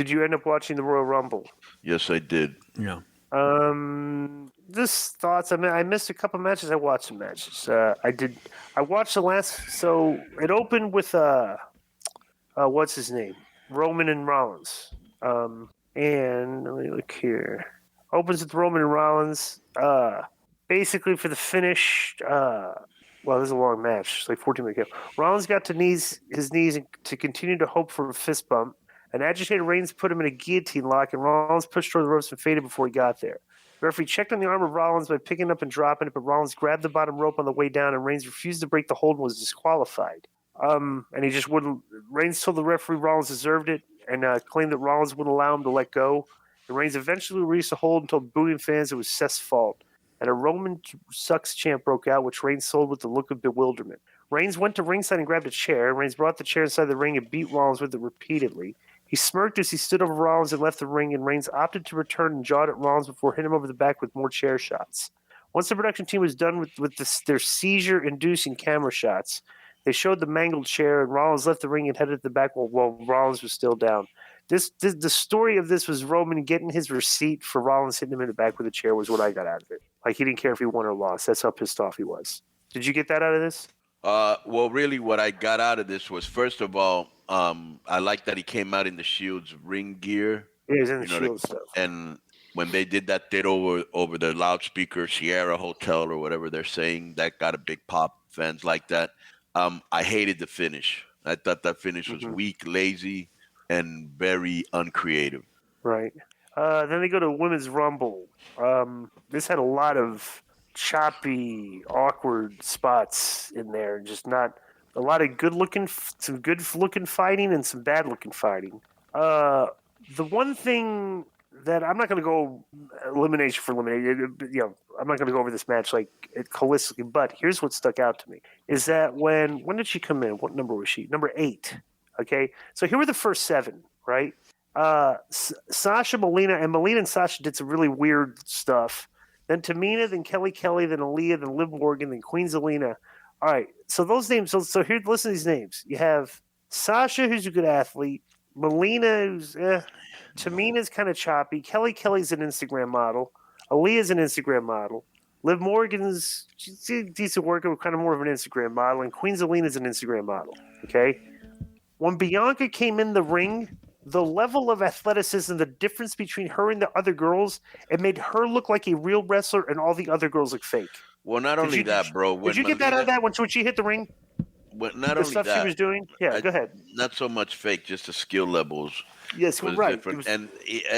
Did you end up watching the Royal Rumble? Yes, I did. Yeah. Just thoughts. I mean, I missed a couple matches. I watched some matches. I did. I watched the last. So it opened with what's his name? Roman and Rollins. And let me look here. Opens with Roman and Rollins. Basically for the finish. Well, this is a long match. It's like 14-minute kill. Rollins got to his knees to continue to hope for a fist bump. An agitated Reigns put him in a guillotine lock, and Rollins pushed toward the ropes and faded before he got there. The referee checked on the arm of Rollins by picking up and dropping it, but Rollins grabbed the bottom rope on the way down, and Reigns refused to break the hold and was disqualified. And he just wouldn't. Reigns told the referee Rollins deserved it, and claimed that Rollins wouldn't allow him to let go. And Reigns eventually released the hold and told booing fans it was Seth's fault. And a Roman sucks chant broke out, which Reigns sold with a look of bewilderment. Reigns went to ringside and grabbed a chair. Reigns brought the chair inside the ring and beat Rollins with it repeatedly. He smirked as he stood over Rollins and left the ring, and Reigns opted to return and jawed at Rollins before hitting him over the back with more chair shots. Once the production team was done with their seizure-inducing camera shots, they showed the mangled chair, and Rollins left the ring and headed to the back while Rollins was still down. The story of this was Roman getting his receipt for Rollins hitting him in the back with a chair was what I got out of it. Like, he didn't care if he won or lost. That's how pissed off he was. Did you get that out of this? Well, really what I got out of this was, first of all, I like that he came out in the Shield's ring gear. Yeah, he's in the Shield stuff. And when they did that over the loudspeaker, Sierra Hotel or whatever they're saying, that got a big pop. Fans like that. I hated the finish. I thought that finish was weak, lazy, and very uncreative. Right. Then they go to Women's Rumble. This had a lot of choppy, awkward spots in there. Just not a lot of some good-looking fighting and some bad-looking fighting. The one thing that I'm not going to go elimination for elimination, I'm not going to go over this match like holistically, but here's what stuck out to me is that when did she come in? What number was she? Number 8. Okay, so here were the first 7, right? Sasha, Melina and Sasha did some really weird stuff. Then Tamina, then Kelly, then Aaliyah, then Liv Morgan, then Queen Zelina. All right, so those names. So here, listen to these names. You have Sasha, who's a good athlete. Melina, who's Tamina's kind of choppy. Kelly's an Instagram model. Aaliyah's an Instagram model. Liv Morgan's she's a decent worker, kind of more of an Instagram model. And Queen Zelina's an Instagram model. Okay, when Bianca came in the ring, the level of athleticism, the difference between her and the other girls, it made her look like a real wrestler, and all the other girls look fake. Well, not only that, bro. Did you get that out of that when she hit the ring? Not the only stuff that, she was doing? Yeah, go ahead. Not so much fake, just the skill levels. Yes, was right. Different. And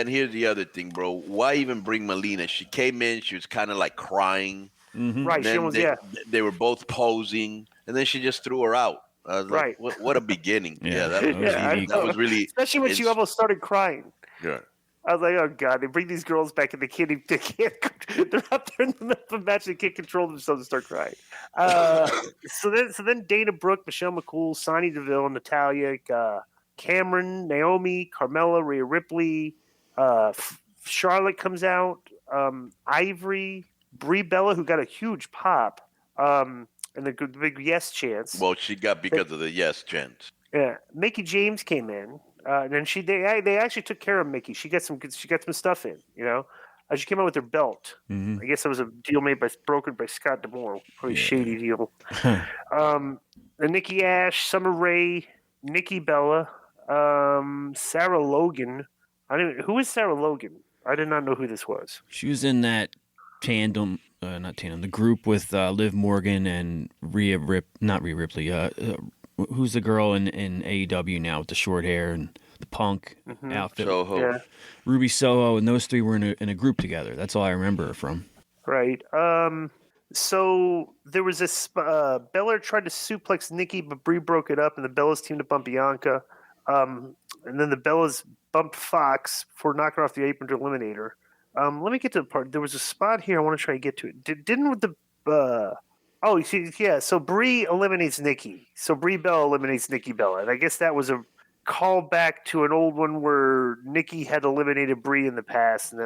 here's the other thing, bro. Why even bring Melina? She came in, she was kind of like crying. Mm-hmm. Right. They were both posing, and then she just threw her out. I was like, what a beginning. That was really especially when she almost started crying. Yeah. I was like, oh god, they bring these girls back and they can't. They're out there in the middle of a match. They can't control themselves and start crying. So then Dana Brooke, Michelle McCool, Sonya Deville, Natalya, Cameron, Naomi, Carmella, Rhea Ripley, Charlotte comes out, Ivory, Brie Bella, who got a huge pop, and the big yes chance. Well, she got because of the yes chance. Yeah, Mickie James came in. And then they actually took care of Mickie. She got some stuff in, She came out with her belt. Mm-hmm. I guess that was a deal brokered by Scott D'Amore. Probably a shady deal. And Nikki Ash, Summer Rae, Nikki Bella, Sarah Logan. Who is Sarah Logan? I did not know who this was. She was in that the group with Liv Morgan and not Rhea Ripley. Who's the girl in AEW now with the short hair and the punk outfit? Soho. Yeah. Ruby Soho, and those 3 were in a group together. That's all I remember her from. Right. So there was this Belair tried to suplex Nikki, but Brie broke it up, and the Bellas teamed up on Bianca. And then the Bellas bumped Fox before knocking off the apron to eliminate her. Let me get to the part. There was a spot here I want to try to get to it. Didn't the so Brie eliminates Nikki. So Brie Bella eliminates Nikki Bella. And I guess that was a callback to an old one where Nikki had eliminated Brie in the past, and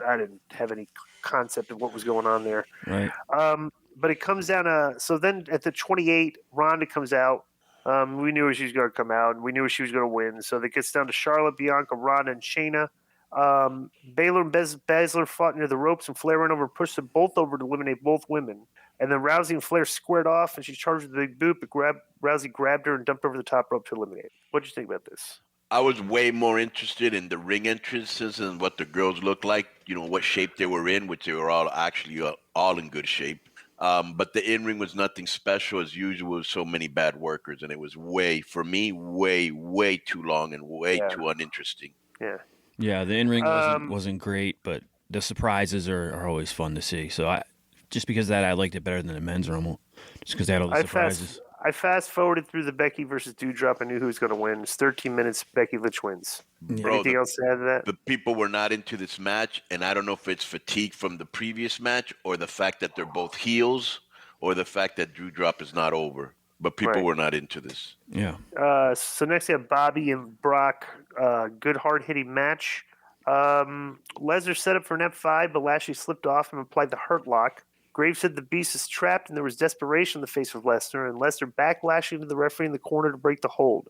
I didn't have any concept of what was going on there. Right. But it comes down to – so then at the 28, Ronda comes out. We knew she was going to come out, and we knew she was going to win. So it gets down to Charlotte, Bianca, Ronda, and Shayna. Baylor and Baszler fought near the ropes, and Flair ran over and pushed them both over to eliminate both women. And then Rousey and Flair squared off, and she charged with the big boot, but Rousey grabbed her and dumped her over the top rope to eliminate her. What did you think about this? I was way more interested in the ring entrances and what the girls looked like, what shape they were in, which they were all actually all in good shape. But the in-ring was nothing special as usual with so many bad workers, and it was way too long and way too uninteresting. Yeah. Yeah, the in-ring wasn't great, but the surprises are always fun to see. So just because of that, I liked it better than the men's Rumble, just because they had all the surprises. I fast-forwarded through the Becky versus Doudrop. I knew who was going to win. It's 13 minutes. Becky Lynch wins. Bro, anything else to add to that? The people were not into this match, and I don't know if it's fatigue from the previous match or the fact that they're both heels or the fact that Doudrop is not over. But people were not into this. Yeah. So next we have Bobby and Brock. Good hard-hitting match. Lesnar set up for an F5, but Lashley slipped off and applied the Hurt Lock. Graves said the Beast is trapped, and there was desperation in the face of Lesnar, and Lesnar backlashing to the referee in the corner to break the hold.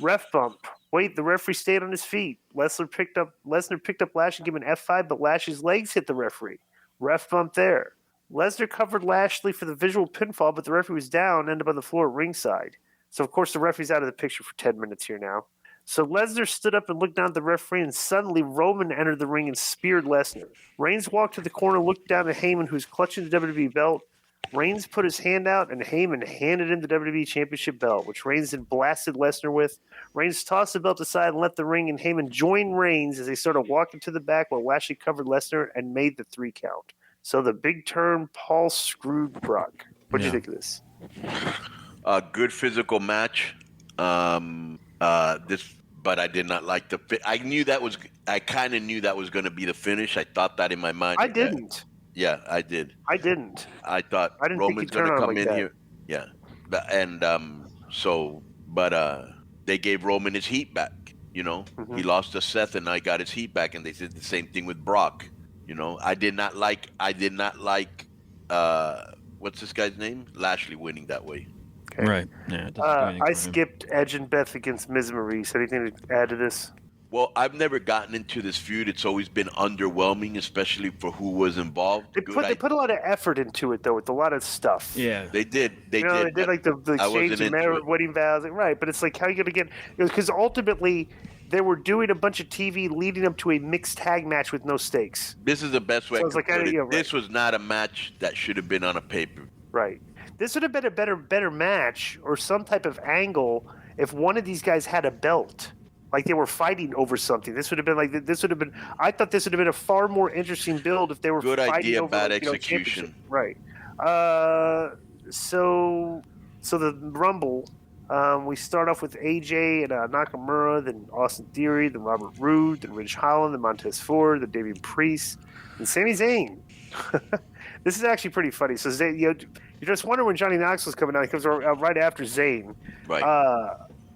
Ref bump. Wait, the referee stayed on his feet. Lesnar picked up Lashley, gave him an F5, but Lashley's legs hit the referee. Ref bump there. Lesnar covered Lashley for the visual pinfall, but the referee was down, ended up on the floor at ringside. So, of course, the referee's out of the picture for 10 minutes here now. So Lesnar stood up and looked down at the referee, and suddenly Roman entered the ring and speared Lesnar. Reigns walked to the corner, looked down at Heyman, who's clutching the WWE belt. Reigns put his hand out, and Heyman handed him the WWE Championship belt, which Reigns then blasted Lesnar with. Reigns tossed the belt aside and left the ring, and Heyman joined Reigns as they started walking to the back while Lashley covered Lesnar and made the 3 count. So the big turn, Paul screwed Brock. What do you think of this? Good physical match. But I did not like the. I kind of knew that was going to be the finish. I thought that in my mind. I didn't. Yeah, I did. I didn't. I thought Roman's going to come in here. Yeah, and they gave Roman his heat back. He lost to Seth, and I got his heat back, and they did the same thing with Brock. I did not like. What's this guy's name? Lashley winning that way. Okay. Right. Yeah. I skipped Edge and Beth against Miz and Maurice. Anything to add to this? Well, I've never gotten into this feud. It's always been underwhelming, especially for who was involved. They put a lot of effort into it, though, with a lot of stuff. Yeah. They did. They did like the exchange of marriage, wedding vows. Right, but it's like, how are you going to get... Because ultimately, they were doing a bunch of TV leading up to a mixed tag match with no stakes. This is the best way to put it. This was not a match that should have been on a paper. Right. This would have been a better match or some type of angle if one of these guys had a belt, like they were fighting over something. I thought this would have been a far more interesting build if they were fighting idea, over bad execution. Right. So the Rumble, we start off with AJ and Nakamura, then Austin Theory, then Robert Roode, then Ridge Holland, then Montez Ford, then Damian Priest, and Sami Zayn. This is actually pretty funny. So Zayn, you're just wondering when Johnny Knoxville's coming out. He comes right after Zayn. Right.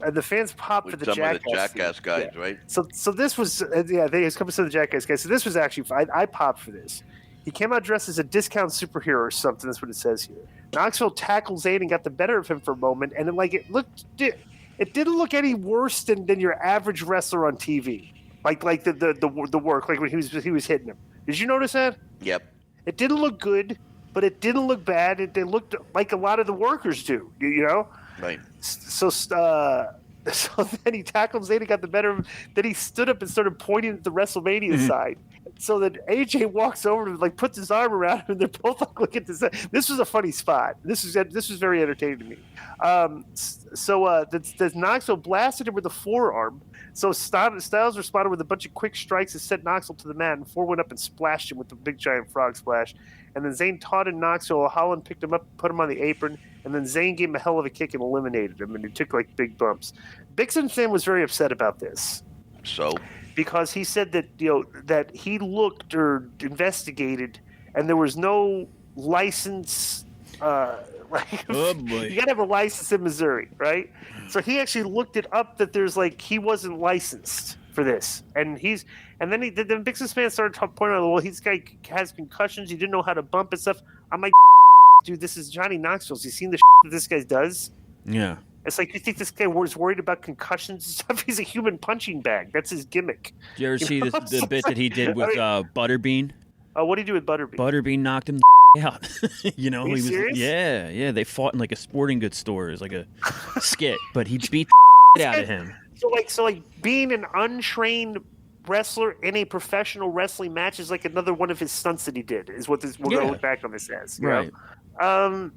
And the fans pop for the Jackass. Of the Jackass guys, yeah. Right? So this was they come to the Jackass guys. So this was actually I popped for this. He came out dressed as a discount superhero or something. That's what it says here. Knoxville tackled Zayn and got the better of him for a moment, and it didn't look any worse than your average wrestler on TV. Like the work, like when he was hitting him. Did you notice that? Yep. It didn't look good, but it didn't look bad. It looked like a lot of the workers do, Right. So then he tackled Zayn and got the better of him. Then he stood up and started pointing at the WrestleMania side. So that AJ walks over and puts his arm around him, and they're both looking at this. This was a funny spot. This was very entertaining to me. The Knoxville blasted him with a forearm. So Styles responded with a bunch of quick strikes and sent Knoxville to the mat, and Ford went up and splashed him with the big giant frog splash. And then Zayn taunted Knoxville. Holland picked him up, put him on the apron, and then Zayn gave him a hell of a kick and eliminated him, and he took big bumps. Bixen Finn was very upset about this. So? Because he said that that he looked or investigated, and there was no license. Oh boy! You gotta have a license in Missouri, right? So he actually looked it up that there's he wasn't licensed for this, and then Bixen fans started pointing out, well, this guy has concussions. He didn't know how to bump and stuff. I'm like, dude, this is Johnny Knoxville. You seen the that this guy does? Yeah. It's like you think this guy was worried about concussions and stuff. He's a human punching bag. That's his gimmick. Did you ever see know? the bit that he did with Butterbean? What do you do with Butterbean? Butterbean knocked him out. You know, Are you serious? Yeah. They fought in like a sporting goods store. It was like a skit, but he beat the out of him. So like being an untrained wrestler in a professional wrestling match is like another one of his stunts that he did. Is what we're going to look back on this as. You right. know?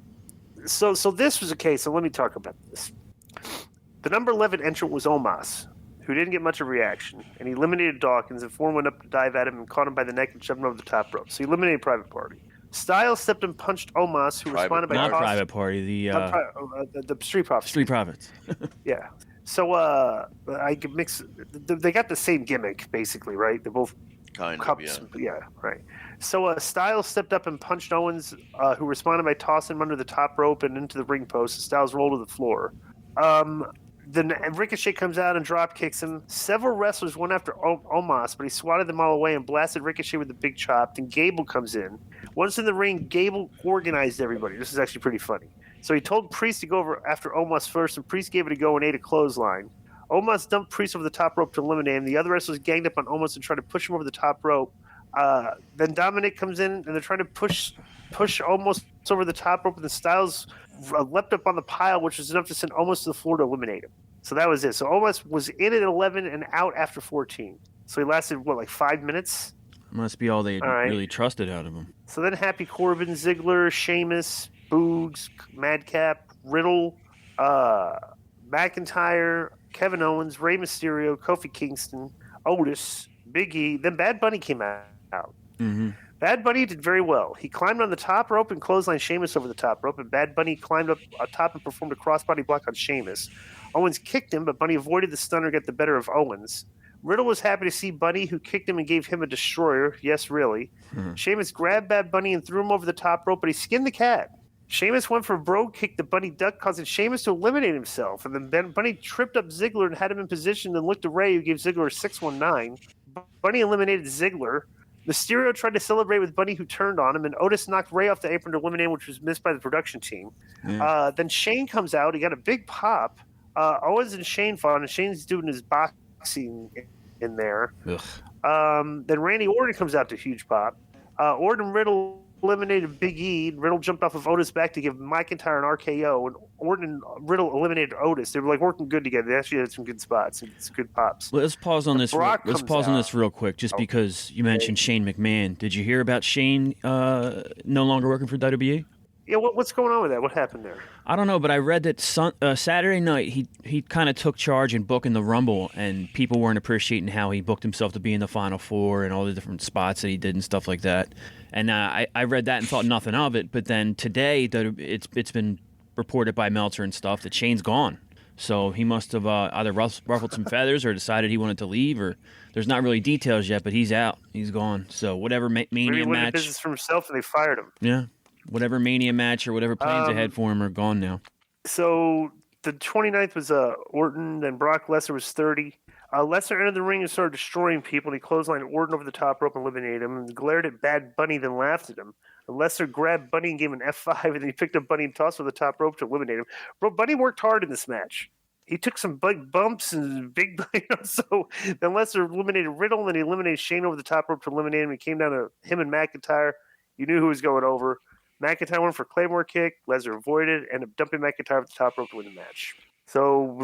So this was a case. So let me talk about this. The number 11 entrant was Omos, who didn't get much of a reaction, and he eliminated Dawkins, and Foreman went up to dive at him and caught him by the neck and shoved him over the top rope. So he eliminated Private Party. Styles stepped and punched Omos, who responded by not tossing... Private Party, the Street Profits. Street Profits. Yeah. So I could mix... They got the same gimmick, basically, right? They're both kind cups. of, Yeah, right. So Styles stepped up and punched Owens, who responded by tossing him under the top rope and into the ring post. And Styles rolled to the floor. Then Ricochet comes out and drop kicks him. Several wrestlers went after Omos, but he swatted them all away and blasted Ricochet with a big chop. Then Gable comes in. Once in the ring, Gable organized everybody. This is actually pretty funny. So he told Priest to go over after Omos first, and Priest gave it a go and ate a clothesline. Omos dumped Priest over the top rope to eliminate him. The other wrestlers ganged up on Omos and tried to push him over the top rope. Then Dominic comes in, and they're trying to push Omos over the top rope, and the Styles leapt up on the pile, which was enough to send Omos to the floor to eliminate him. So that was it. So Omos was in at 11 and out after 14. So he lasted, like 5 minutes? Must be all they really trusted out of him. So then Happy Corbin, Ziggler, Sheamus, Boogs, Madcap, Riddle, McIntyre, Kevin Owens, Rey Mysterio, Kofi Kingston, Otis, Big E. Then Bad Bunny came out. Mm-hmm. Bad Bunny did very well. He climbed on the top rope and clotheslined Sheamus over the top rope, and Bad Bunny climbed up top and performed a crossbody block on Sheamus. Owens kicked him, but Bunny avoided the stunner, get the better of Owens. Riddle was happy to see Bunny, who kicked him and gave him a destroyer. Yes, really. Mm-hmm. Sheamus grabbed Bad Bunny and threw him over the top rope, but he skinned the cat. Sheamus went for a brogue kick that Bunny ducked, causing Sheamus to eliminate himself. And then Bunny tripped up Ziggler and had him in position, and looked to Ray, who gave Ziggler a 619. Bunny eliminated Ziggler. Mysterio tried to celebrate with Bunny, who turned on him, and Otis knocked Ray off the apron to eliminate him, which was missed by the production team. Yeah. Then Shane comes out. He got a big pop. Owens and Shane fought, and Shane's doing his boxing in there. Then Randy Orton comes out to a huge pop. Orton and Riddle eliminated Big E. Riddle jumped off of Otis' back to give McIntyre an RKO, and Orton and Riddle eliminated Otis. They were like working good together. They actually had some good spots and some good pops. Let's pause on this. Let's pause on this real quick, just because you mentioned Shane McMahon. Did you hear about Shane no longer working for WWE? Yeah, what's going on with that? What happened there? I don't know, but I read that Saturday night he kind of took charge in booking the Rumble, and people weren't appreciating how he booked himself to be in the Final Four and all the different spots that he did and stuff like that. And I read that and thought nothing of it. But then today, it's been reported by Meltzer and stuff that Shane's gone. So he must have either ruffled some feathers or decided he wanted to leave, or there's not really details yet. But he's out, he's gone. So whatever Mania match, business for himself, and they fired him. Yeah. Whatever Mania match or whatever plans ahead for him are gone now. So the 29th was Orton, then Brock Lesnar was 30. Lesnar entered the ring and started destroying people, and he clotheslined Orton over the top rope and eliminated him, and glared at Bad Bunny, then laughed at him. And Lesnar grabbed Bunny and gave him an F5, and then he picked up Bunny and tossed over the top rope to eliminate him. Bro, Bunny worked hard in this match. He took some big bumps and big, so then Lesnar eliminated Riddle, and then he eliminated Shane over the top rope to eliminate him. It came down to him and McIntyre. You knew who was going over. McIntyre went for a Claymore kick. Lesnar avoided, ended up dumping McIntyre at the top rope to win the match. So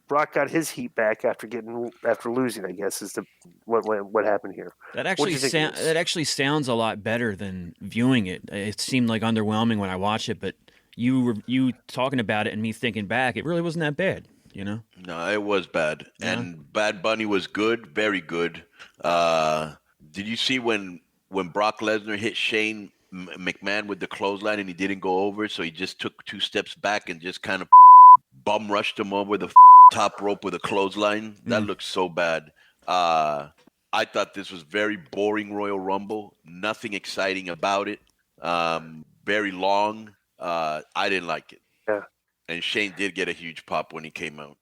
Brock got his heat back after losing, I guess, is what happened here. That actually sounds a lot better than viewing it. It seemed like underwhelming when I watched it, but you talking about it and me thinking back, it really wasn't that bad, you know? No, it was bad. Yeah. And Bad Bunny was good, very good. Did you see when Brock Lesnar hit Shane McMahon with the clothesline and he didn't go over, so he just took 2 steps back and just kind of bum rushed him over the top rope with a clothesline? That looked so bad. I thought this was very boring Royal Rumble. Nothing exciting about it. Very long. I didn't like it. Yeah. And Shane did get a huge pop when he came out.